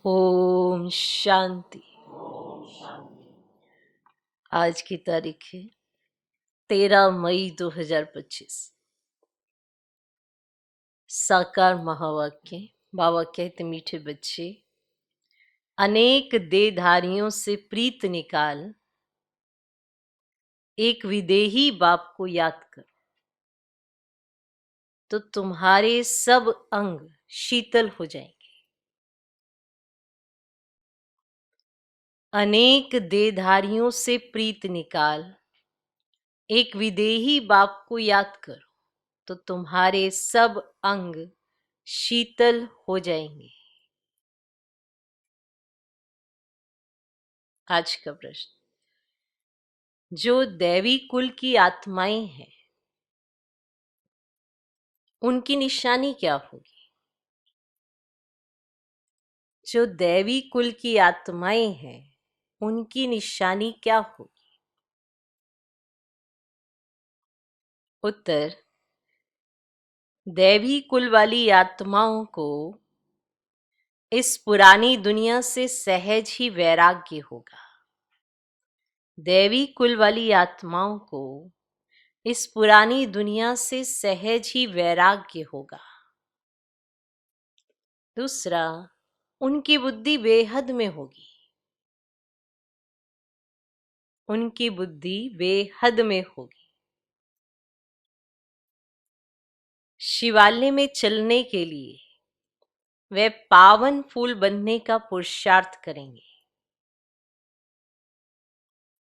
ओम शांति। आज की तारीख है 13 मई 2025। साकार महावाक्य। बाबा कहते, मीठे बच्चे, अनेक देहधारियों से प्रीत निकाल, एक विदेही बाप को याद कर, तो तुम्हारे सब अंग शीतल हो जाएंगे। अनेक देहधारियों से प्रीत निकाल, एक विदेही बाप को याद करो, तो तुम्हारे सब अंग शीतल हो जाएंगे। आज का प्रश्न, जो दैवी कुल की आत्माएं हैं उनकी निशानी क्या होगी? जो दैवी कुल की आत्माएं हैं उनकी निशानी क्या होगी? उत्तर, दैवी कुल वाली आत्माओं को इस पुरानी दुनिया से सहज ही वैराग्य होगा। दैवी कुल वाली आत्माओं को इस पुरानी दुनिया से सहज ही वैराग्य होगा। दूसरा, उनकी बुद्धि बेहद में होगी। उनकी बुद्धि बेहद में होगी। शिवालय में चलने के लिए वे पावन फूल बनने का पुरुषार्थ करेंगे।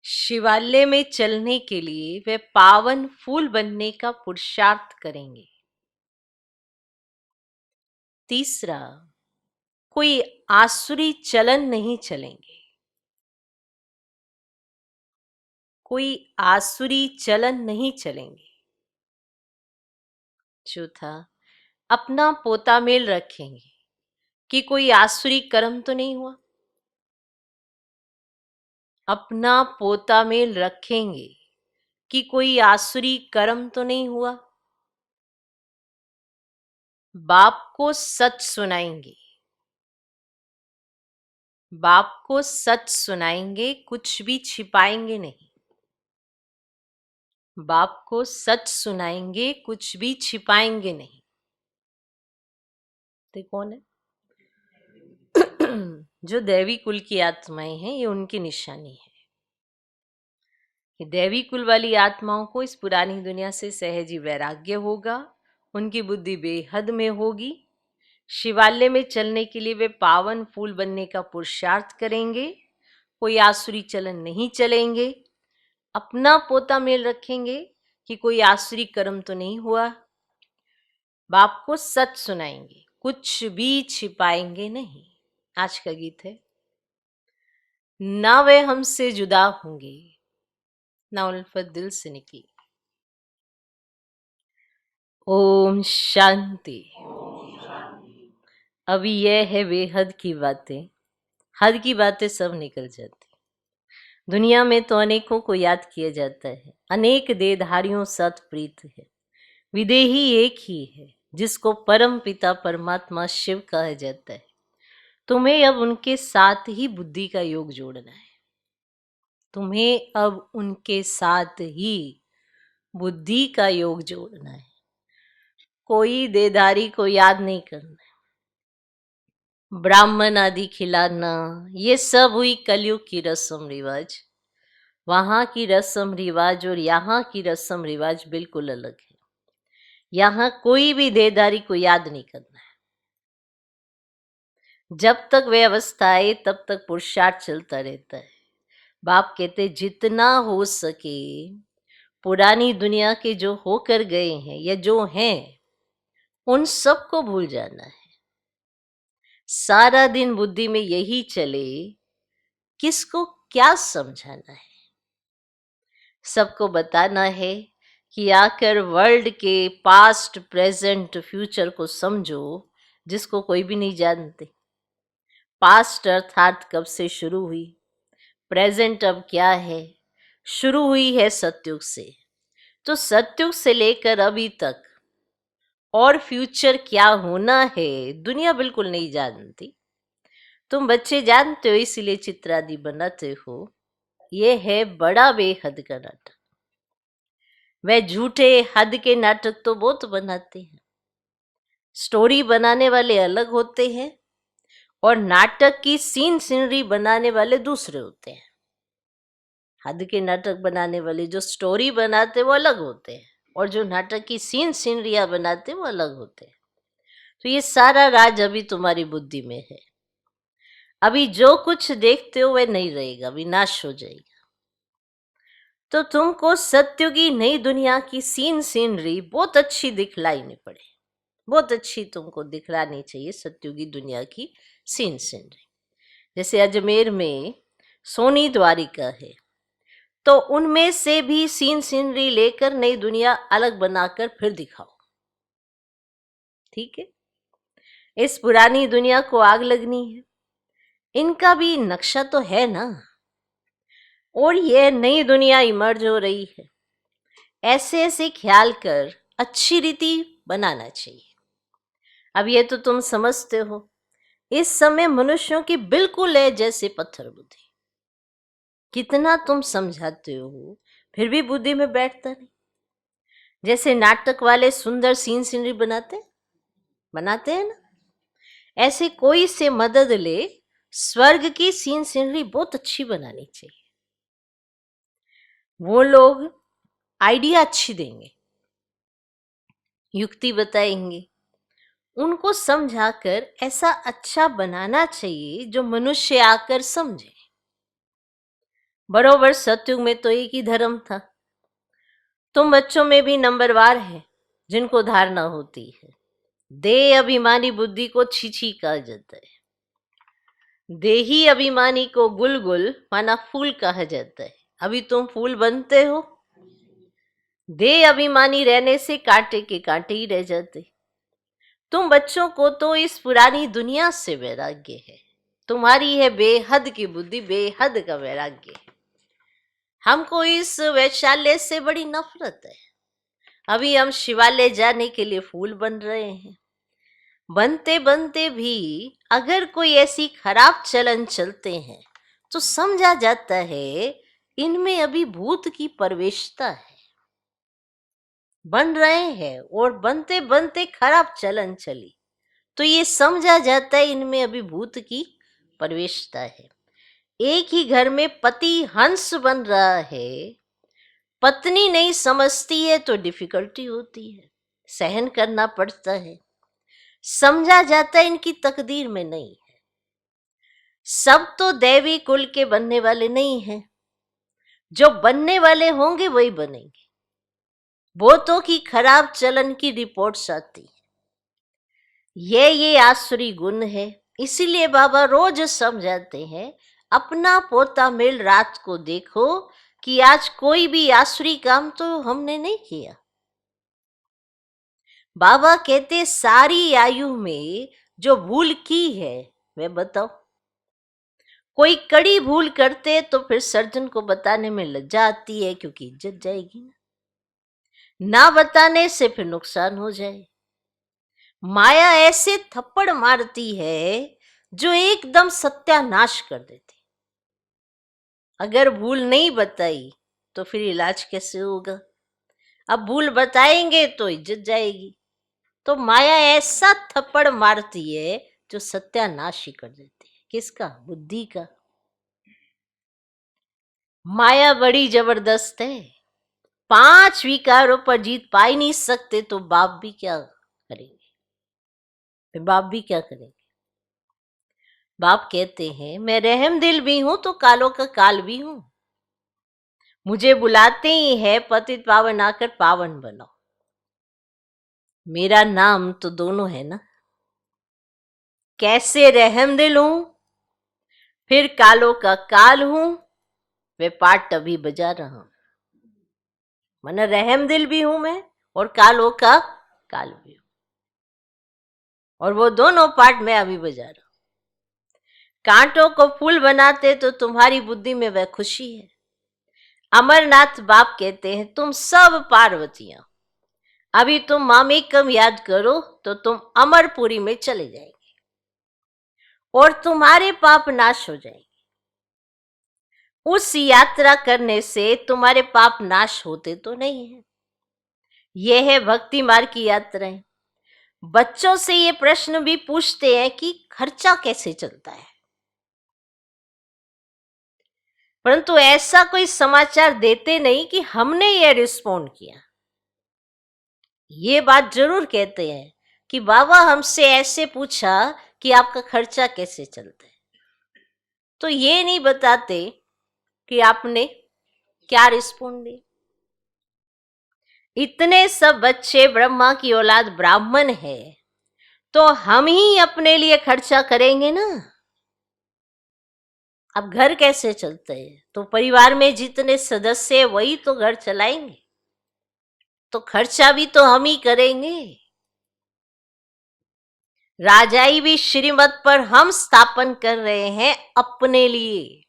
शिवालय में चलने के लिए वे पावन फूल बनने का पुरुषार्थ करेंगे। तीसरा, कोई आसुरी चलन नहीं चलेंगे। कोई आसुरी चलन नहीं चलेंगे। चौथा, अपना पोता मेल रखेंगे कि कोई आसुरी कर्म तो नहीं हुआ। अपना पोता मेल रखेंगे कि कोई आसुरी कर्म तो नहीं हुआ। बाप को सच सुनाएंगे। बाप को सच सुनाएंगे, कुछ भी छिपाएंगे नहीं। बाप को सच सुनाएंगे, कुछ भी छिपाएंगे नहीं। तो कौन है? जो दैवी कुल की आत्माएं हैं, ये उनकी निशानी है कि दैवी कुल वाली आत्माओं को इस पुरानी दुनिया से सहज ही वैराग्य होगा। उनकी बुद्धि बेहद में होगी। शिवालय में चलने के लिए वे पावन फूल बनने का पुरुषार्थ करेंगे। कोई आसुरी चलन नहीं चलेंगे। अपना पोता मेल रखेंगे कि कोई आसुरी कर्म तो नहीं हुआ। बाप को सच सुनाएंगे, कुछ भी छिपाएंगे नहीं। आज का गीत है, ना वे हमसे जुदा होंगे, ना उल्फत दिल से निकली। ओम शांति। अभी यह है बेहद की बातें। हद की बातें सब निकल जाती। दुनिया में तो अनेकों को याद किया जाता है, अनेक देहधारियों साथ प्रीत है। विदेही एक ही है जिसको परम पिता परमात्मा शिव कहा जाता है। तुम्हें अब उनके साथ ही बुद्धि का योग जोड़ना है। तुम्हें अब उनके साथ ही बुद्धि का योग जोड़ना है। कोई देहधारी को याद नहीं करना है। ब्राह्मण आदि खिलाना, ये सब हुई कलयुग की रस्म रिवाज। वहां की रस्म रिवाज और यहाँ की रस्म रिवाज बिल्कुल अलग है। यहाँ कोई भी देहधारी को याद नहीं करना है। जब तक वह अवस्था आए तब तक पुरुषार्थ चलता रहता है। बाप कहते, जितना हो सके पुरानी दुनिया के जो होकर गए हैं या जो हैं उन सबको भूल जाना है। सारा दिन बुद्धि में यही चले, किसको क्या समझाना है। सबको बताना है कि आकर वर्ल्ड के पास्ट प्रेजेंट फ्यूचर को समझो, जिसको कोई भी नहीं जानते। पास्ट अर्थात कब से शुरू हुई, प्रेजेंट अब क्या है। शुरू हुई है सतयुग से, तो सतयुग से लेकर अभी तक और फ्यूचर क्या होना है दुनिया बिल्कुल नहीं जानती। तुम बच्चे जानते हो इसीलिए चित्र आदि बनाते हो। ये है बड़ा बेहद का नाटक। वह झूठे हद के नाटक तो बहुत बनाते हैं। स्टोरी बनाने वाले अलग होते हैं और नाटक की सीन सीनरी बनाने वाले दूसरे होते हैं। हद के नाटक बनाने वाले जो स्टोरी बनाते वो अलग होते हैं और जो नाटक की सीन सीनरियां बनाते वो अलग होते हैं। तो ये सारा राज अभी तुम्हारी बुद्धि में है। अभी जो कुछ देखते हो वह नहीं रहेगा, विनाश हो जाएगा। तो तुमको सत्य की नई दुनिया की सीन सीनरी बहुत अच्छी दिखलानी पड़े, बहुत अच्छी तुमको दिखलानी चाहिए सत्युगी दुनिया की सीन सीनरी। जैसे अजमेर में सोनी द्वारिका है, तो उनमें से भी सीन सीनरी लेकर नई दुनिया अलग बनाकर फिर दिखाओ। ठीक है, इस पुरानी दुनिया को आग लगनी है, इनका भी नक्शा तो है ना, और यह नई दुनिया इमर्ज हो रही है। ऐसे ऐसे ख्याल कर अच्छी रीति बनाना चाहिए। अब ये तो तुम समझते हो, इस समय मनुष्यों की बिल्कुल है जैसे पत्थर बुद्धि। कितना तुम समझाते हो फिर भी बुद्धि में बैठता नहीं। जैसे नाटक वाले सुंदर सीन सीनरी बनाते हैं ना, ऐसे कोई से मदद ले, स्वर्ग की सीन सीनरी बहुत अच्छी बनानी चाहिए। वो लोग आइडिया अच्छी देंगे, युक्ति बताएंगे, उनको समझाकर ऐसा अच्छा बनाना चाहिए जो मनुष्य आकर समझे। बरोबर सतयुग में तो एक ही धर्म था। तुम बच्चों में भी नंबरवार है जिनको धारणा होती है। देह अभिमानी बुद्धि को छीछी कहा जाता है, देही अभिमानी को गुलगुल माना फूल कहा जाता है। अभी तुम फूल बनते हो, देह अभिमानी रहने से कांटे के कांटे ही रह जाते। तुम बच्चों को तो इस पुरानी दुनिया से वैराग्य है, तुम्हारी है बेहद की बुद्धि, बेहद का वैराग्य है। हमको इस वैशाल्य से बड़ी नफरत है। अभी हम शिवालय जाने के लिए फूल बन रहे हैं, बनते बनते भी अगर कोई ऐसी खराब चलन चलते हैं तो समझा जाता है इनमें अभी भूत की प्रवेशता है। बन रहे हैं और बनते बनते खराब चलन चली तो ये समझा जाता है इनमें अभी भूत की प्रवेशता है। एक ही घर में पति हंस बन रहा है, पत्नी नहीं समझती है तो डिफिकल्टी होती है, सहन करना पड़ता है। समझा जाता है इनकी तकदीर में नहीं है। सब तो दैवी कुल के बनने वाले नहीं हैं, जो बनने वाले होंगे वही बनेंगे। बहुतों की खराब चलन की रिपोर्ट्स आती है, ये आसुरी गुण है। इसीलिए बाबा रोज समझाते हैं, अपना पोता मेल रात को देखो कि आज कोई भी आसुरी काम तो हमने नहीं किया। बाबा कहते सारी आयु में जो भूल की है वह बताओ। कोई कड़ी भूल करते तो फिर सर्जन को बताने में लज्जा आती है, क्योंकि इज्जत जाएगी ना बताने से फिर नुकसान हो जाए। माया ऐसे थप्पड़ मारती है जो एकदम सत्यानाश कर देती। अगर भूल नहीं बताई तो फिर इलाज कैसे होगा? अब भूल बताएंगे तो इज्जत जाएगी। तो माया ऐसा थप्पड़ मारती है जो सत्यानाश ही कर देती है। किसका? बुद्धि का। माया बड़ी जबरदस्त है, 5 विकारों पर जीत पा ही नहीं सकते तो बाप भी क्या करेंगे? बाप भी क्या करेंगे? बाप कहते हैं मैं रहम दिल भी हूं तो कालों का काल भी हूं। मुझे बुलाते ही है पतित पावन आकर पावन बनो। मेरा नाम तो दोनों है ना। कैसे रहम दिल हूं फिर कालों का काल हूं, वे पाठ अभी बजा रहा हूं। मन रहम दिल भी हूं मैं और कालों का काल भी हूं, और वो दोनों पार्ट मैं अभी बजा रहा हूं। कांटों को फूल बनाते तो तुम्हारी बुद्धि में वह खुशी है। अमरनाथ बाप कहते हैं तुम सब पार्वतियां, अभी तुम मामेकम याद करो तो तुम अमरपुरी में चले जाएंगे। और तुम्हारे पाप नाश हो जाएंगे। उस यात्रा करने से तुम्हारे पाप नाश होते तो नहीं है। यह है भक्ति मार्ग की यात्राएं। बच्चों से ये प्रश्न भी पूछते हैं कि खर्चा कैसे चलता है, परंतु ऐसा कोई समाचार देते नहीं कि हमने ये रिस्पॉन्ड किया। ये बात जरूर कहते हैं कि बाबा हमसे ऐसे पूछा कि आपका खर्चा कैसे चलता है, तो ये नहीं बताते कि आपने क्या रिस्पॉन्ड दिया। इतने सब बच्चे ब्रह्मा की औलाद ब्राह्मण है, तो हम ही अपने लिए खर्चा करेंगे ना। अब घर कैसे चलते हैं? तो परिवार में जितने सदस्य है वही तो घर चलाएंगे, तो खर्चा भी तो हम ही करेंगे। राजाई भी श्रीमत पर हम स्थापन कर रहे हैं अपने लिए,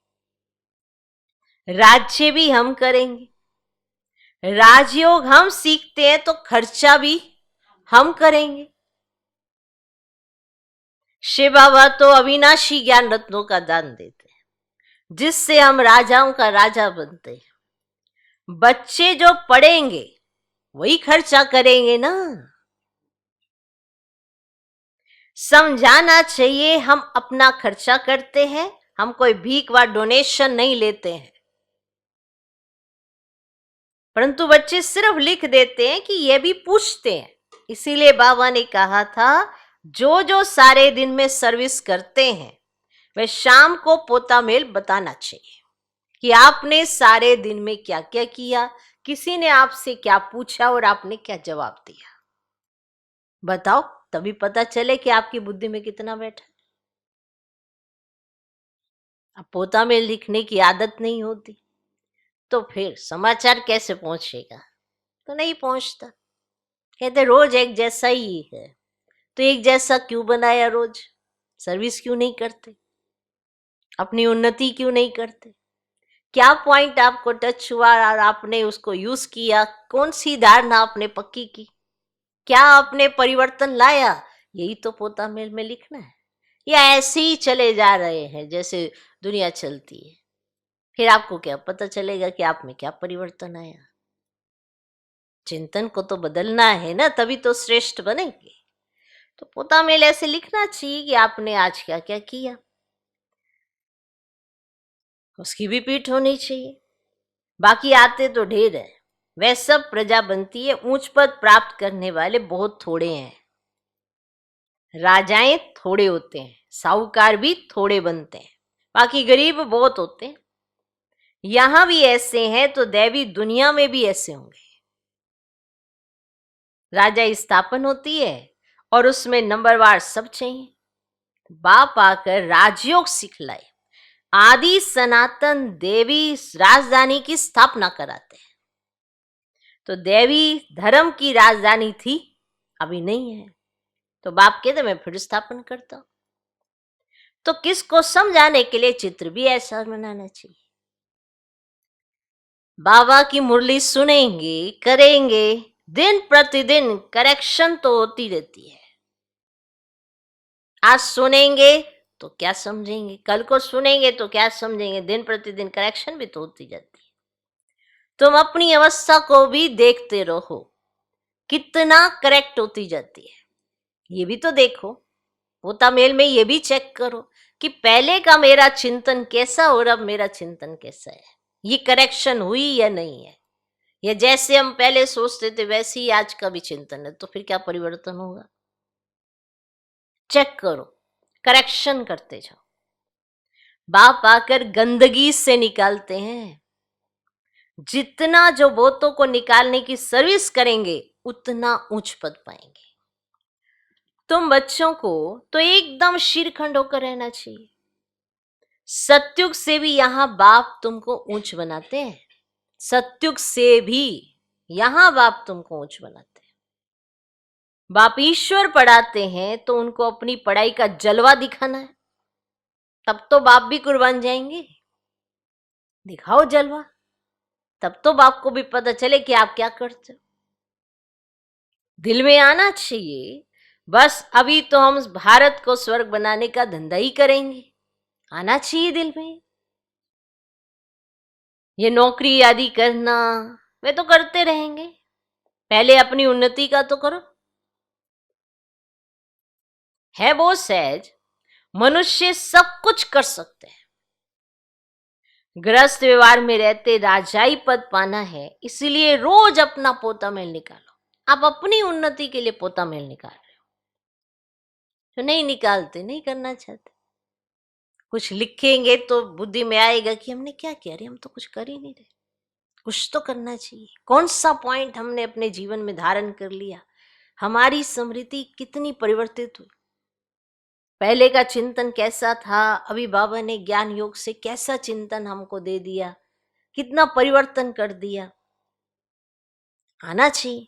राज्य भी हम करेंगे। राजयोग हम सीखते हैं तो खर्चा भी हम करेंगे। शिव बाबा तो अविनाशी ज्ञान रत्नों का दान देते हैं, जिससे हम राजाओं का राजा बनते हैं। बच्चे जो पढ़ेंगे वही खर्चा करेंगे ना। समझाना चाहिए हम अपना खर्चा करते हैं, हम कोई भीख व डोनेशन नहीं लेते हैं। परंतु बच्चे सिर्फ लिख देते हैं कि ये भी पूछते हैं। इसीलिए बाबा ने कहा था जो जो सारे दिन में सर्विस करते हैं वे शाम को पोता मेल बताना चाहिए कि आपने सारे दिन में क्या क्या किया, किसी ने आपसे क्या पूछा और आपने क्या जवाब दिया। बताओ, तभी पता चले कि आपकी बुद्धि में कितना बैठा। अब पोता मेल लिखने की आदत नहीं होती तो फिर समाचार कैसे पहुंचेगा? तो नहीं पहुंचता। कहते रोज एक जैसा ही है, तो एक जैसा क्यों बनाया? रोज सर्विस क्यों नहीं करते? अपनी उन्नति क्यों नहीं करते? क्या पॉइंट आपको टच हुआ और आपने उसको यूज किया? कौन सी धारणा आपने पक्की की? क्या आपने परिवर्तन लाया? यही तो पोता मेल में लिखना है। या ऐसे ही चले जा रहे हैं जैसे दुनिया चलती है? फिर आपको क्या पता चलेगा कि आप में क्या परिवर्तन आया? चिंतन को तो बदलना है ना, तभी तो श्रेष्ठ बनेंगे। तो पोता मेल ऐसे लिखना चाहिए कि आपने आज क्या क्या किया, उसकी भी पीठ होनी चाहिए। बाकी आते तो ढेर है, वह सब प्रजा बनती है। ऊंच पद प्राप्त करने वाले बहुत थोड़े हैं। राजाएं थोड़े होते हैं, साहूकार भी थोड़े बनते हैं, बाकी गरीब बहुत होते हैं। यहां भी ऐसे हैं तो दैवी दुनिया में भी ऐसे होंगे। राजा स्थापन होती है और उसमें नंबरवार सब चाहिए। बाप आकर राजयोग सिखलाए, आदि सनातन देवी राजधानी की स्थापना कराते हैं। तो देवी धर्म की राजधानी थी, अभी नहीं है, तो बाप कहते मैं फिर स्थापन करता हूं। तो किसको समझाने के लिए चित्र भी ऐसा बनाना चाहिए। बाबा की मुरली सुनेंगे, करेंगे, दिन प्रतिदिन करेक्शन तो होती रहती है। आज सुनेंगे तो क्या समझेंगे, कल को सुनेंगे तो क्या समझेंगे, दिन प्रतिदिन करेक्शन भी तो होती जाती है। तुम अपनी अवस्था को भी देखते रहो, कितना करेक्ट होती जाती है, ये भी तो देखो। पोता मेल में ये भी चेक करो कि पहले का मेरा चिंतन कैसा और अब मेरा चिंतन कैसा है, ये करेक्शन हुई या नहीं है। या जैसे हम पहले सोचते थे वैसे ही आज का भी चिंतन है, तो फिर क्या परिवर्तन होगा? चेक करो, करेक्शन करते जाओ। बाप आकर गंदगी से निकालते हैं। जितना जो बोतों को निकालने की सर्विस करेंगे उतना उच्च पद पाएंगे। तुम बच्चों को तो एकदम शीरखंड होकर रहना चाहिए। सत्युग से भी यहां बाप तुमको ऊंच बनाते हैं, सत्युग से भी यहां बाप तुमको ऊंच बनाते हैं। बाप ईश्वर पढ़ाते हैं तो उनको अपनी पढ़ाई का जलवा दिखाना है, तब तो बाप भी कुर्बान जाएंगे। दिखाओ जलवा, तब तो बाप को भी पता चले कि आप क्या करते हो। दिल में आना चाहिए बस अभी तो हम भारत को स्वर्ग बनाने का धंधा ही करेंगे, आना चाहिए दिल में। ये नौकरी आदि करना वे तो करते रहेंगे, पहले अपनी उन्नति का तो करो। है बहुत सहज, मनुष्य सब कुछ कर सकते हैं। गृहस्थ व्यवहार में रहते राजाई पद पाना है, इसलिए रोज अपना पोता मेल निकालो। आप अपनी उन्नति के लिए पोता मेल निकाल रहे हो, तो नहीं निकालते, नहीं करना चाहते। कुछ लिखेंगे तो बुद्धि में आएगा कि हमने क्या किया, अरे हम तो कुछ कर ही नहीं रहे, कुछ तो करना चाहिए। कौन सा पॉइंट हमने अपने जीवन में धारण कर लिया, हमारी स्मृति कितनी परिवर्तित हुई। पहले का चिंतन कैसा था, अभी बाबा ने ज्ञान योग से कैसा चिंतन हमको दे दिया, कितना परिवर्तन कर दिया। आना चाहिए।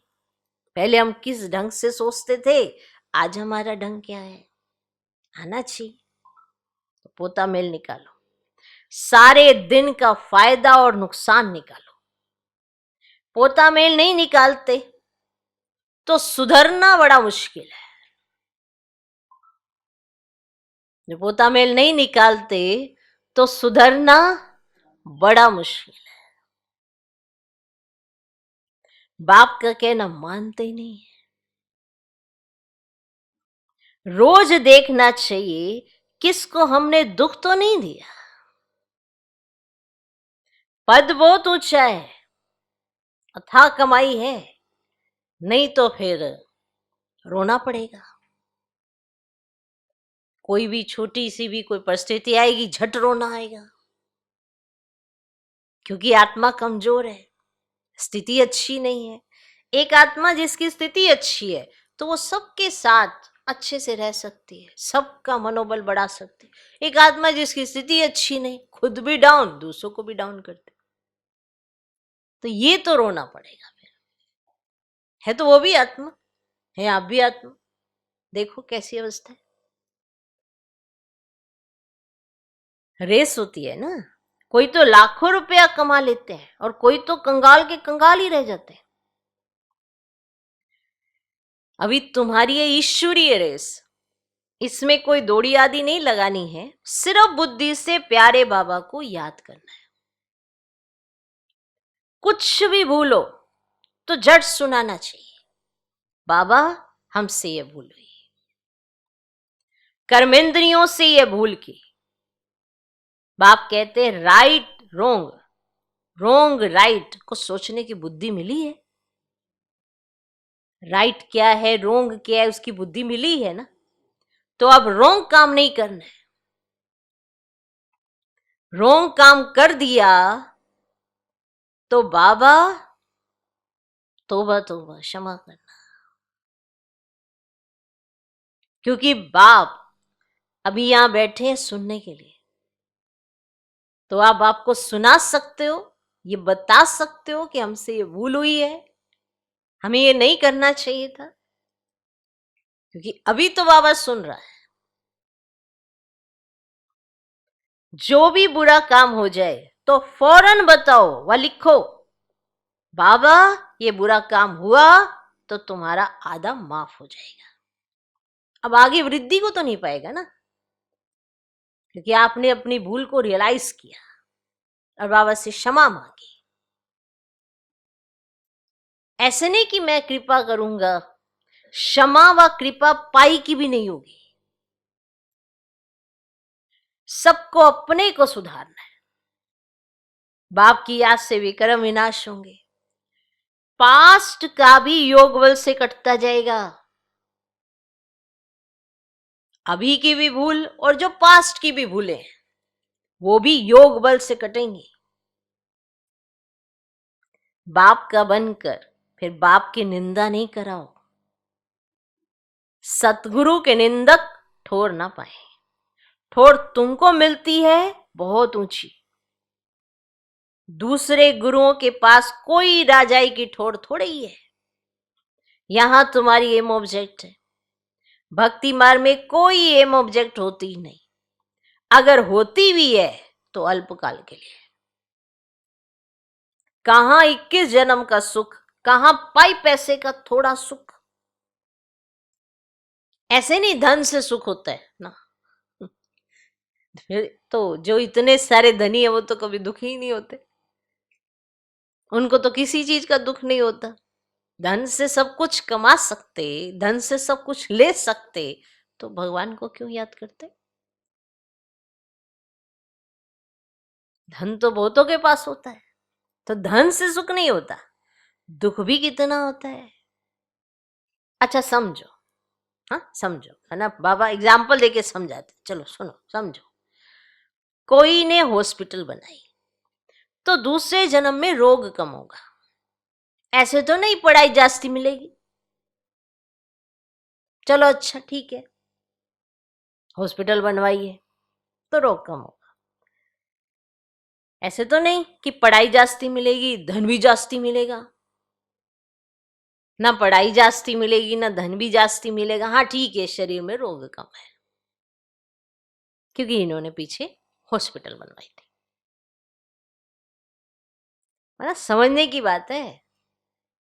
पहले हम किस ढंग से सोचते थे, आज हमारा ढंग क्या है, आना चाहिए। तो पोता मेल निकालो, सारे दिन का फायदा और नुकसान निकालो। पोता मेल नहीं निकालते तो सुधरना बड़ा मुश्किल है। जो पोता मेल नहीं निकालते तो सुधरना बड़ा मुश्किल है। बाप का कहना मानते ही नहीं है। रोज देखना चाहिए किसको हमने दुख तो नहीं दिया। पद बहुत ऊंचा है, अथाह कमाई है, नहीं तो फिर रोना पड़ेगा। कोई भी छोटी सी भी कोई परिस्थिति आएगी, झट रोना आएगा, क्योंकि आत्मा कमजोर है, स्थिति अच्छी नहीं है। एक आत्मा जिसकी स्थिति अच्छी है तो वो सबके साथ अच्छे से रह सकती है, सबका मनोबल बढ़ा सकती है। एक आत्मा जिसकी स्थिति अच्छी नहीं, खुद भी डाउन, दूसरों को भी डाउन करते, तो ये तो रोना पड़ेगा फिर। है तो वो भी आत्मा है, आप भी आत्मा, देखो कैसी अवस्था है। रेस होती है ना, कोई तो लाखों रुपया कमा लेते हैं और कोई तो कंगाल के कंगाल ही रह जाते हैं। अभी तुम्हारी ये ईश्वरीय रेस, इसमें कोई दौड़ी आदि नहीं लगानी है, सिर्फ बुद्धि से प्यारे बाबा को याद करना है। कुछ भी भूलो तो झट सुनाना चाहिए, बाबा हमसे ये भूल हुई, कर्मेंद्रियों से ये भूल की। बाप कहते हैं राइट रोंग, रोंग राइट को सोचने की बुद्धि मिली है। राइट क्या है, रोंग क्या है, उसकी बुद्धि मिली है ना। तो अब रोंग काम नहीं करना है। रोंग काम कर दिया तो बाबा तोबा तोबा क्षमा करना, क्योंकि बाप अभी यहां बैठे हैं सुनने के लिए। तो आप आपको सुना सकते हो, ये बता सकते हो कि हमसे ये भूल हुई है, हमें ये नहीं करना चाहिए था, क्योंकि अभी तो बाबा सुन रहा है। जो भी बुरा काम हो जाए तो फौरन बताओ व लिखो, बाबा ये बुरा काम हुआ तो तुम्हारा आधा माफ हो जाएगा। अब आगे वृद्धि को तो नहीं पाएगा ना, क्योंकि आपने अपनी भूल को रियलाइज किया और बाबा से क्षमा मांगी। ऐसे नहीं कि मैं कृपा करूंगा, क्षमा व कृपा पाई की भी नहीं होगी। सबको अपने को सुधारना है। बाप की याद से विक्रम विनाश होंगे, पास्ट का भी योग बल से कटता जाएगा। अभी की भी भूल और जो पास्ट की भी भूलें वो भी योग बल से कटेंगी। बाप का बनकर फिर बाप की निंदा नहीं कराओ, सतगुरु के निंदक ठोर ना पाए। ठोर तुमको मिलती है बहुत ऊंची, दूसरे गुरुओं के पास कोई राजाई की ठोर थोड़ी ही है। यहां तुम्हारी एम ऑब्जेक्ट है, भक्ति मार्ग में कोई एम ऑब्जेक्ट होती ही नहीं, अगर होती भी है तो अल्पकाल के लिए। कहां 21 जन्म का सुख, कहां पाई पैसे का थोड़ा सुख। ऐसे नहीं धन से सुख होता है ना। फिर तो जो इतने सारे धनी है वो तो कभी दुखी ही नहीं होते, उनको तो किसी चीज का दुख नहीं होता। धन से सब कुछ कमा सकते, धन से सब कुछ ले सकते, तो भगवान को क्यों याद करते? धन तो बहुतों के पास होता है, तो धन से सुख नहीं होता, दुख भी कितना होता है। अच्छा समझो, हाँ समझो, है ना, बाबा एग्जाम्पल देके समझाते, चलो सुनो समझो। कोई ने हॉस्पिटल बनाई तो दूसरे जन्म में रोग कम होगा, ऐसे तो नहीं पढ़ाई जास्ती मिलेगी। चलो अच्छा ठीक है, हॉस्पिटल बनवाइए तो रोग कम होगा। ऐसे तो नहीं कि पढ़ाई जास्ती मिलेगी धन भी जास्ती मिलेगा, ना पढ़ाई जास्ती मिलेगी ना धन भी जास्ती मिलेगा। हाँ ठीक है, शरीर में रोग कम है, क्योंकि इन्होंने पीछे हॉस्पिटल बनवाई थी। मतलब समझने की बात है।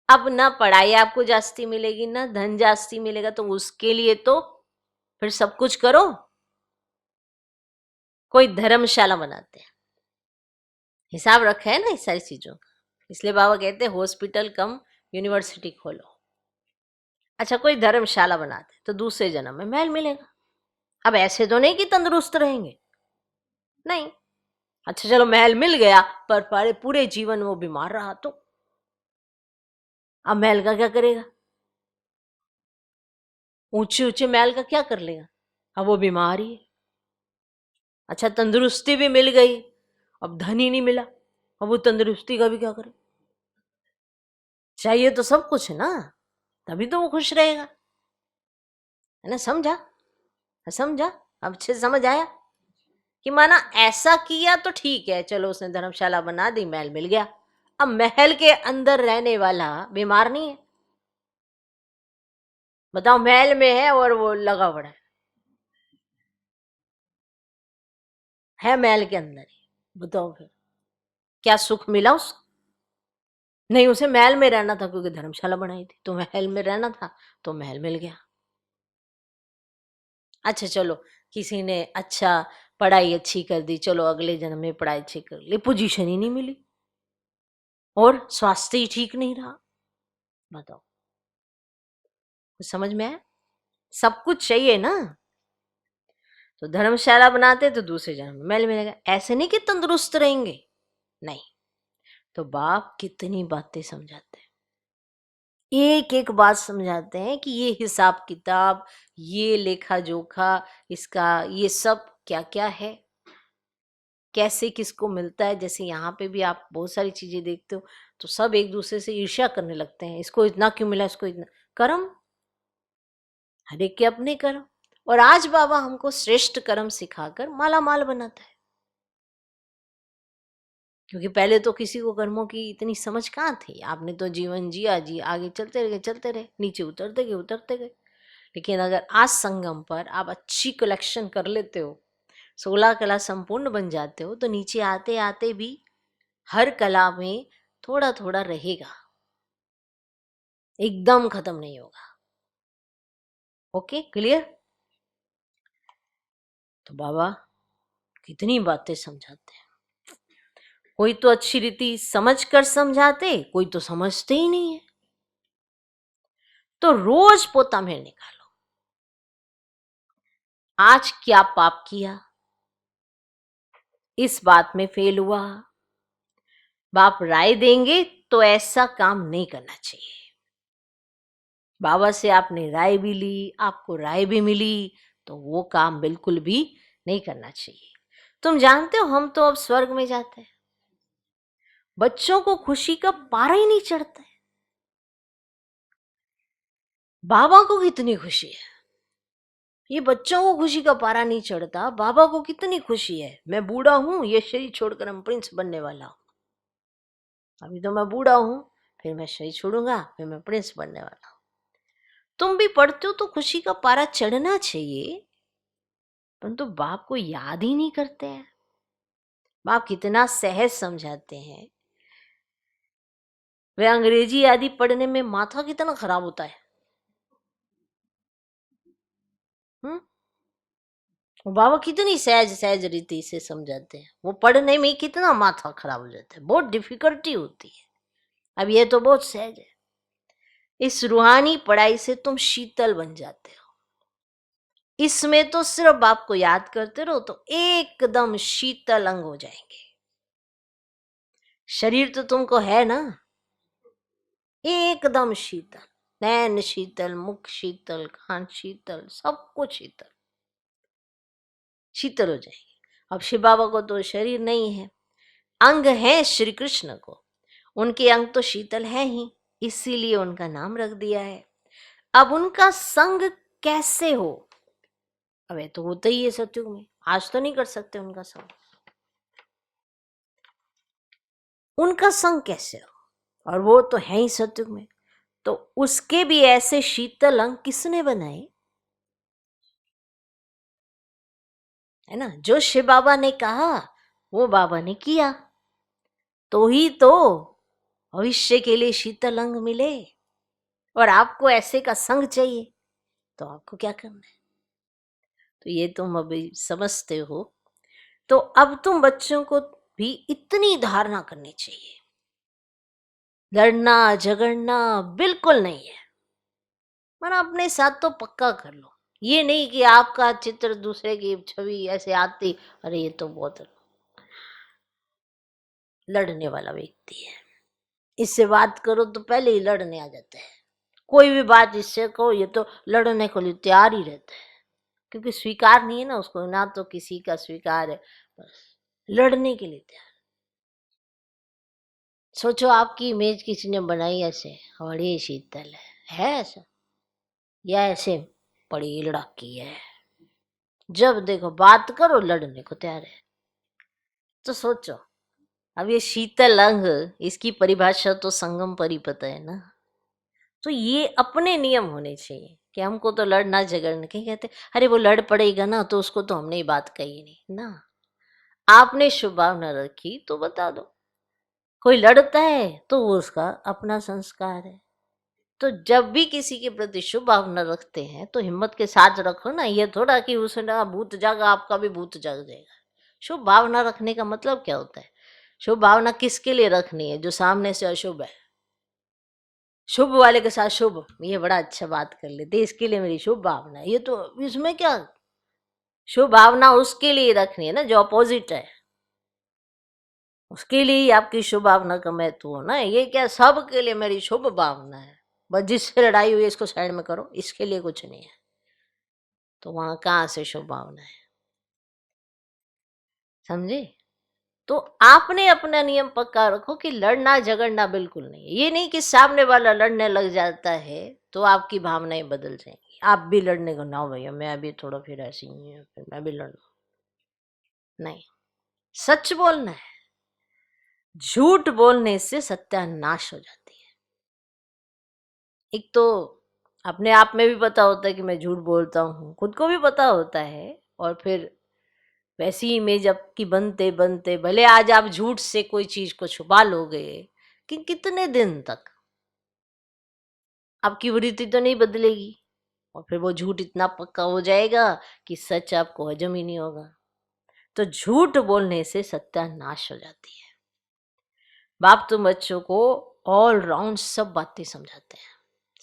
अब ना पढ़ाई आपको जास्ती मिलेगी ना धन जास्ती मिलेगा, तो उसके लिए तो फिर सब कुछ करो। कोई धर्मशाला बनाते हैं, हिसाब रखा है ना इस सारी चीजों का, इसलिए बाबा कहते हैं हॉस्पिटल कम यूनिवर्सिटी खोलो। अच्छा कोई धर्मशाला बनाते तो दूसरे जन्म में महल मिलेगा। अब ऐसे तो नहीं कि तंदुरुस्त रहेंगे, नहीं। अच्छा चलो महल मिल गया, पर पूरे जीवन वो बीमार रहा तो अब महल का क्या करेगा? ऊंचे ऊंचे महल का क्या कर लेगा? अब वो बीमार ही है। अच्छा तंदुरुस्ती भी मिल गई, अब धन ही नहीं मिला, अब वो तंदुरुस्ती का भी क्या करे? चाहिए तो सब कुछ है ना, तभी तो वो खुश रहेगा, है ना। समझा? समझा? अब अच्छे से समझ आया कि माना ऐसा किया तो ठीक है, चलो उसने धर्मशाला बना दी, महल मिल गया। अब महल के अंदर रहने वाला बीमार नहीं है, बताओ, महल में है और वो लगा पड़ा है महल के अंदर ही, बताओ फिर क्या सुख मिला उसको? नहीं, उसे महल में रहना था क्योंकि धर्मशाला बनाई थी, तो महल में रहना था तो महल मिल गया। अच्छा चलो, किसी ने अच्छा पढ़ाई अच्छी कर दी, चलो अगले जन्म में पढ़ाई अच्छी कर ली, पोजीशन ही नहीं मिली और स्वास्थ्य ही ठीक नहीं रहा, बताओ, कुछ समझ में आया? सब कुछ चाहिए ना, तो धर्मशाला बनाते तो दूसरे जन्म में महल मिलेगा। ऐसे नहीं कि तंदुरुस्त रहेंगे, नहीं। तो बाप कितनी बातें समझाते हैं, एक एक बात समझाते हैं कि ये हिसाब किताब, ये लेखा जोखा, इसका ये सब क्या क्या है, कैसे किसको मिलता है। जैसे यहाँ पे भी आप बहुत सारी चीजें देखते हो, तो सब एक दूसरे से ईर्ष्या करने लगते हैं, इसको इतना क्यों मिला, इसको इतना। कर्म, हर एक के अपने कर्म। और आज बाबा हमको श्रेष्ठ कर्म सिखाकर माला माल बनाता है, क्योंकि पहले तो किसी को कर्मों की इतनी समझ कहाँ थी। आपने तो जीवन जिया जी, आगे चलते रहे, नीचे उतरते गए। लेकिन अगर आज संगम पर आप अच्छी कलेक्शन कर लेते हो, 16 कला संपूर्ण बन जाते हो, तो नीचे आते आते भी हर कला में थोड़ा थोड़ा रहेगा, एकदम खत्म नहीं होगा। Okay clear? तो बाबा कितनी बातें समझाते हैं, कोई तो अच्छी रीति समझ कर समझाते, कोई तो समझते ही नहीं है। तो रोज पोता में निकालो, आज क्या पाप किया, इस बात में फेल हुआ, बाप राय देंगे तो ऐसा काम नहीं करना चाहिए। बाबा से आपने राय भी ली, आपको राय भी मिली, तो वो काम बिल्कुल भी नहीं करना चाहिए। तुम जानते हो हम तो अब स्वर्ग में जाते हैं, बच्चों को खुशी का पारा ही नहीं चढ़ता है। बाबा को कितनी खुशी है, ये बच्चों को खुशी का पारा नहीं चढ़ता, बाबा को कितनी खुशी है। मैं बूढ़ा हूं, ये शरीर छोड़कर हम प्रिंस बनने वाला हूं। अभी तो मैं बूढ़ा हूं, फिर मैं शरीर छोड़ूंगा, फिर मैं प्रिंस बनने वाला हूं। तुम भी पढ़ते हो तो खुशी का पारा चढ़ना चाहिए, परंतु बाप को याद ही नहीं करते हैं। बाप कितना सहज समझाते हैं, वे अंग्रेजी आदि पढ़ने में माथा कितना खराब होता है। वो बाबा कितनी सहज सहज रीति से समझाते हैं, वो पढ़ने में कितना माथा खराब हो जाता है, बहुत डिफिकल्टी होती है। अब ये तो बहुत सहज है। इस रूहानी पढ़ाई से तुम शीतल बन जाते हो। इसमें तो सिर्फ आपको याद करते रहो तो एकदम शीतल अंग हो जाएंगे। शरीर तो तुमको है ना, एकदम शीतल, नैन शीतल, मुख शीतल, कान शीतल, सब कुछ शीतल शीतल हो जाएगी। अब शिव बाबा को तो शरीर नहीं है, अंग है श्री कृष्ण को, उनके अंग तो शीतल है ही, इसीलिए उनका नाम रख दिया है। अब उनका संग कैसे हो? अब ये तो होता ही है सत्युग में, आज तो नहीं कर सकते उनका संग। उनका संग कैसे हो? और वो तो है ही सत्युग में, तो उसके भी ऐसे शीतल अंग किसने बनाए? है ना, जो शिव बाबा ने कहा वो बाबा ने किया, तो ही तो भविष्य के लिए शीतल अंग मिले। और आपको ऐसे का संग चाहिए, तो आपको क्या करना है? तो ये तुम अभी समझते हो। तो अब तुम बच्चों को भी इतनी धारणा करनी चाहिए, लड़ना झगड़ना बिल्कुल नहीं है, मगर अपने साथ तो पक्का कर लो। ये नहीं कि आपका चित्र दूसरे की छवि ऐसे आती, अरे ये तो बहुत लड़ने वाला व्यक्ति है, इससे बात करो तो पहले ही लड़ने आ जाते हैं। कोई भी बात इससे कहो ये तो लड़ने को लिए तैयार ही रहता है, क्योंकि स्वीकार नहीं है ना उसको, ना तो किसी का स्वीकार है, बस लड़ने के लिए तैयार। सोचो आपकी इमेज किसी ने बनाई ऐसे, बड़ी शीतल है ऐसा, या ऐसे बड़ी लड़ाकी है, जब देखो बात करो लड़ने को तैयार है। तो सोचो, अब ये शीतल अंग, इसकी परिभाषा तो संगम परिपथ है ना। तो ये अपने नियम होने चाहिए कि हमको तो लड़ना झगड़ना, कहीं कहते अरे वो लड़ पड़ेगा ना तो उसको तो हमने ही बात कही नहीं ना। आपने शुभ भावना रखी तो बता दो, कोई लड़ता है तो वो उसका अपना संस्कार है। तो जब भी किसी के प्रति शुभ भावना रखते हैं तो हिम्मत के साथ रखो ना, ये थोड़ा कि उसने भूत जागा आपका भी भूत जाग जाएगा। शुभ भावना रखने का मतलब क्या होता है? शुभ भावना किसके लिए रखनी है? जो सामने से अशुभ है, शुभ वाले के साथ शुभ, ये बड़ा अच्छा बात कर लेते, इसके लिए मेरी शुभ भावना है। ये तो इसमें क्या, शुभ भावना उसके लिए रखनी है ना जो अपोजिट है, उसके लिए ही आपकी शुभ भावना का महत्व हो ना। ये क्या सबके लिए मेरी शुभ भावना है, बस जिससे लड़ाई हुई इसको साइड में करो, इसके लिए कुछ नहीं है, तो वहां कहाँ से शुभ भावना है? समझे? तो आपने अपना नियम पक्का रखो कि लड़ना झगड़ना बिल्कुल नहीं है। ये नहीं कि सामने वाला लड़ने लग जाता है तो आपकी भावनाएं बदल जाएंगी, आप भी लड़ने को ना, भैया मैं अभी थोड़ा फिर ऐसी ही हूँ, फिर मैं भी लड़ू। नहीं, सच बोलना है। झूठ बोलने से सत्यानाश हो जाती है। एक तो अपने आप में भी पता होता है कि मैं झूठ बोलता हूँ, खुद को भी पता होता है, और फिर वैसी इमेज आपकी बनते बनते, भले आज आप झूठ से कोई चीज को छुपा लोगे कि कितने दिन तक आपकी वृत्ति तो नहीं बदलेगी, और फिर वो झूठ इतना पक्का हो जाएगा कि सच आपको हजम ही नहीं होगा। तो झूठ बोलने से सत्यानाश हो जाती है। बाप तो बच्चों को ऑल राउंड सब बातें समझाते हैं,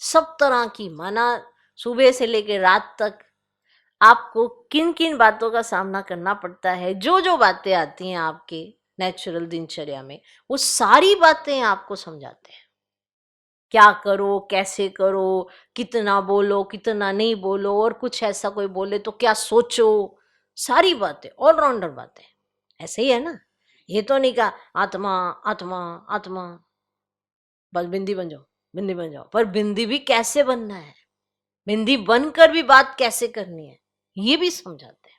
सब तरह की, माना सुबह से लेकर रात तक आपको किन किन बातों का सामना करना पड़ता है, जो जो बातें आती हैं आपके नेचुरल दिनचर्या में, वो सारी बातें आपको समझाते हैं। क्या करो, कैसे करो, कितना बोलो, कितना नहीं बोलो, और कुछ ऐसा कोई बोले तो क्या सोचो, सारी बातें, ऑलराउंडर बातें। ऐसे ही है ना, ये तो नहीं कहा आत्मा आत्मा आत्मा, बस बिंदी बन जाओ, बिंदी बन जाओ, पर बिंदी भी कैसे बनना है, बिंदी बनकर भी बात कैसे करनी है, ये भी समझाते हैं।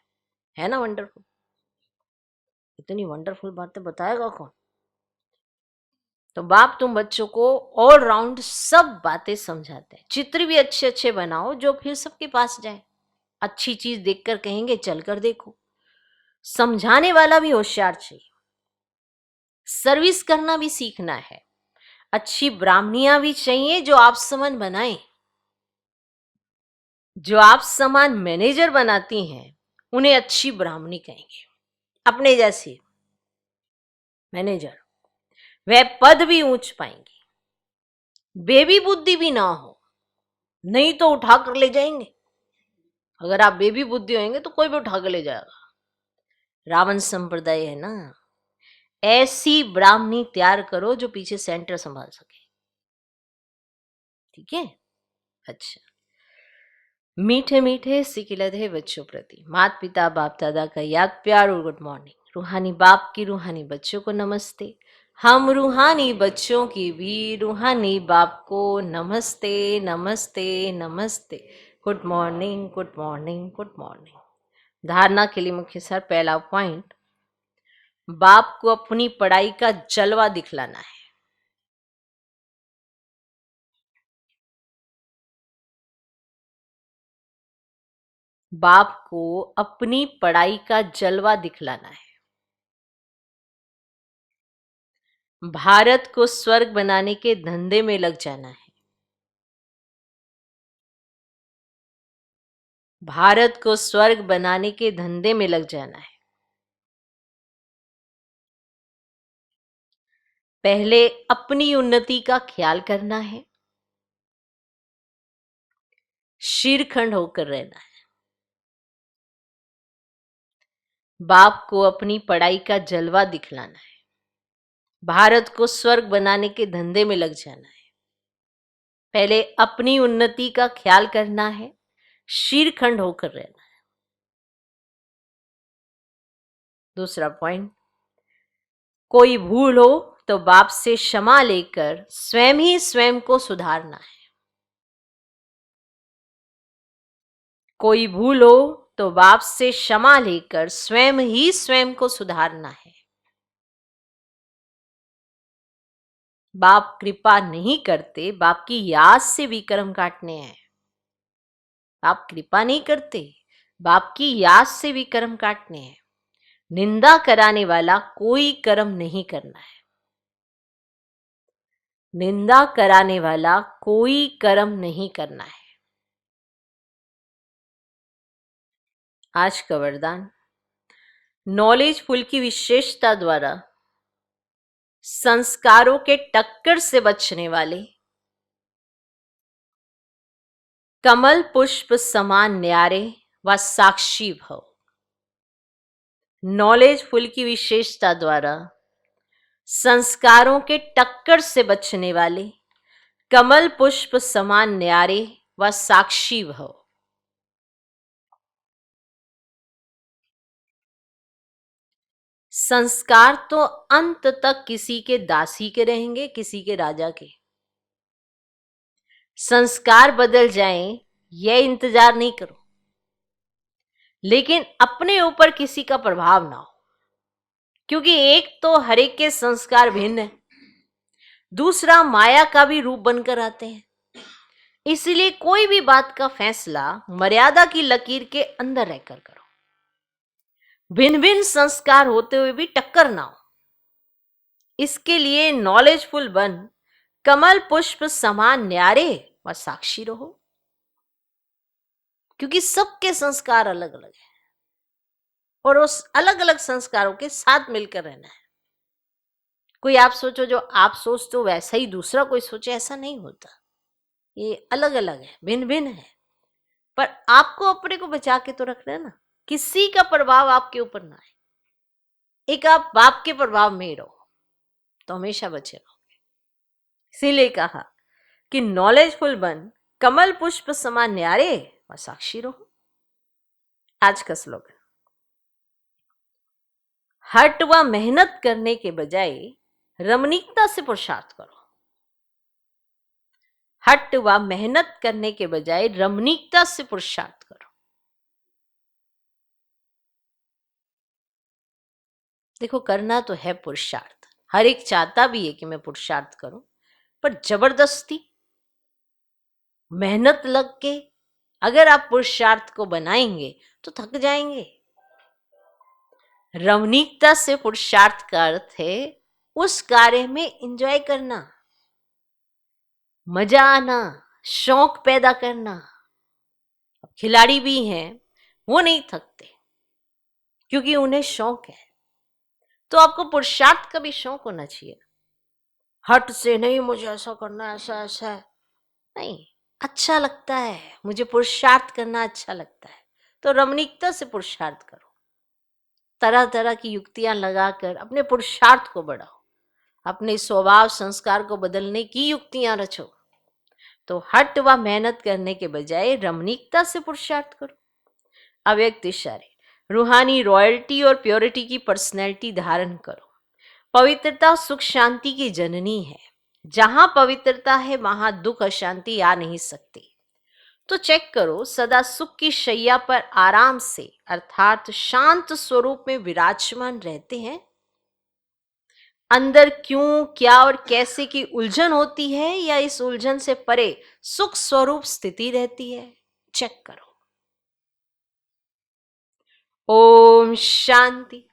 है ना वंडरफुल? इतनी वंडरफुल बातें बताएगा कौन? तो बाप तुम बच्चों को ऑल राउंड सब बातें समझाते हैं। चित्र भी अच्छे अच्छे बनाओ जो फिर सबके पास जाए, अच्छी चीज देखकर कहेंगे चलकर देखो। समझाने वाला भी होशियार चाहिए, सर्विस करना भी सीखना है, अच्छी ब्राह्मणियां भी चाहिए जो आप समन बनाए। जो आप समान मैनेजर बनाती हैं उन्हें अच्छी ब्राह्मणी कहेंगे। अपने जैसी मैनेजर, वह पद भी ऊंच पाएंगी। बेबी बुद्धि भी ना हो, नहीं तो उठा कर ले जाएंगे। अगर आप बेबी बुद्धि होंगे तो कोई भी उठा कर ले जाएगा। रावण संप्रदाय है ना, ऐसी ब्राह्मणी तैयार करो जो पीछे सेंटर संभाल सके। ठीक है। अच्छा, मीठे मीठे सिकिलधे बच्चों प्रति माता पिता बाप दादा का याद प्यार और गुड मॉर्निंग। रूहानी बाप की रूहानी बच्चों को नमस्ते। हम रूहानी बच्चों की भी रूहानी बाप को नमस्ते नमस्ते नमस्ते। Good morning good morning good morning. धारणा के लिए मुख्य सार, पहला पॉइंट, बाप को अपनी पढ़ाई का जलवा दिखलाना है। बाप को अपनी पढ़ाई का जलवा दिखलाना है। भारत को स्वर्ग बनाने के धंधे में लग जाना है। भारत को स्वर्ग बनाने के धंधे में लग जाना है। पहले अपनी उन्नति का ख्याल करना है, शीरखंड होकर रहना है। बाप को अपनी पढ़ाई का जलवा दिखलाना है, भारत को स्वर्ग बनाने के धंधे में लग जाना है। पहले अपनी उन्नति का ख्याल करना है, शीरखंड होकर रहना है। दूसरा पॉइंट, कोई भूल हो तो बाप से क्षमा लेकर स्वयं ही स्वयं को सुधारना है। कोई भूल हो तो बाप से क्षमा लेकर स्वयं ही स्वयं को सुधारना है। बाप कृपा नहीं करते, बाप की याद से भी कर्म काटने हैं। बाप कृपा नहीं करते, बाप की याद से भी कर्म काटने हैं। निंदा कराने वाला कोई कर्म नहीं करना है। निंदा कराने वाला कोई कर्म नहीं करना है। आज का वरदान, नॉलेजफुल की विशेषता द्वारा संस्कारों के टक्कर से बचने वाले कमल पुष्प समान न्यारे व साक्षी भव। नॉलेजफुल की विशेषता द्वारा संस्कारों के टक्कर से बचने वाले कमल पुष्प समान न्यारे व साक्षी भव। संस्कार तो अंत तक किसी के दासी के रहेंगे, किसी के राजा के। संस्कार बदल जाएं यह इंतजार नहीं करो, लेकिन अपने ऊपर किसी का प्रभाव ना हो, क्योंकि एक तो हर एक के संस्कार भिन्न है, दूसरा माया का भी रूप बनकर आते हैं। इसलिए कोई भी बात का फैसला मर्यादा की लकीर के अंदर रहकर करो। भिन्न भिन्न संस्कार होते हुए भी टक्कर ना हो, इसके लिए नॉलेजफुल बन कमल पुष्प समान न्यारे व साक्षी रहो, क्योंकि सबके संस्कार अलग अलग हैं और उस अलग अलग संस्कारों के साथ मिलकर रहना है। कोई आप सोचो जो आप सोचते हो वैसा ही दूसरा कोई सोचे, ऐसा नहीं होता। ये अलग अलग है, भिन्न भिन्न है, पर आपको अपने को बचा के तो रखना है ना, किसी का प्रभाव आपके ऊपर ना आए। एक आप बाप के प्रभाव में ही रहो तो हमेशा बचे रहोगे। इसीलिए कहा कि नॉलेजफुल बन कमल पुष्प समान न्यारे व साक्षी रहो। आज का स्लोगन, हट व मेहनत करने के बजाय रमणीकता से पुरुषार्थ करो। हट व मेहनत करने के बजाय रमणीकता से पुरुषार्थ करो। देखो, करना तो है पुरुषार्थ, हर एक चाहता भी है कि मैं पुरुषार्थ करूं, पर जबरदस्ती मेहनत लग के अगर आप पुरुषार्थ को बनाएंगे तो थक जाएंगे। रमणीकता से पुरुषार्थ का अर्थ है उस कार्य में एंजॉय करना, मजा आना, शौक पैदा करना। खिलाड़ी भी हैं, वो नहीं थकते क्योंकि उन्हें शौक है। तो आपको पुरुषार्थ का भी शौक होना चाहिए। हट से नहीं, मुझे ऐसा करना है, ऐसा ऐसा है नहीं। अच्छा लगता है, मुझे पुरुषार्थ करना अच्छा लगता है, तो रमणीकता से पुरुषार्थ करो। तरह तरह की युक्तियां लगाकर अपने पुरुषार्थ को बढ़ाओ, अपने स्वभाव संस्कार को बदलने की युक्तियां रचो। तो हट व मेहनत करने के बजाय रमणीकता से पुरुषार्थ करो। अव्यक्त इशारे, रूहानी रॉयल्टी और प्योरिटी की पर्सनैलिटी धारण करो। पवित्रता सुख शांति की जननी है। जहां पवित्रता है वहां दुख अशांति आ नहीं सकती। तो चेक करो, सदा सुख की शैया पर आराम से अर्थात शांत स्वरूप में विराजमान रहते हैं। अंदर क्यों, क्या और कैसे की उलझन होती है या इस उलझन से परे सुख स्वरूप स्थिति रहती है, चेक करो। ओम शांति।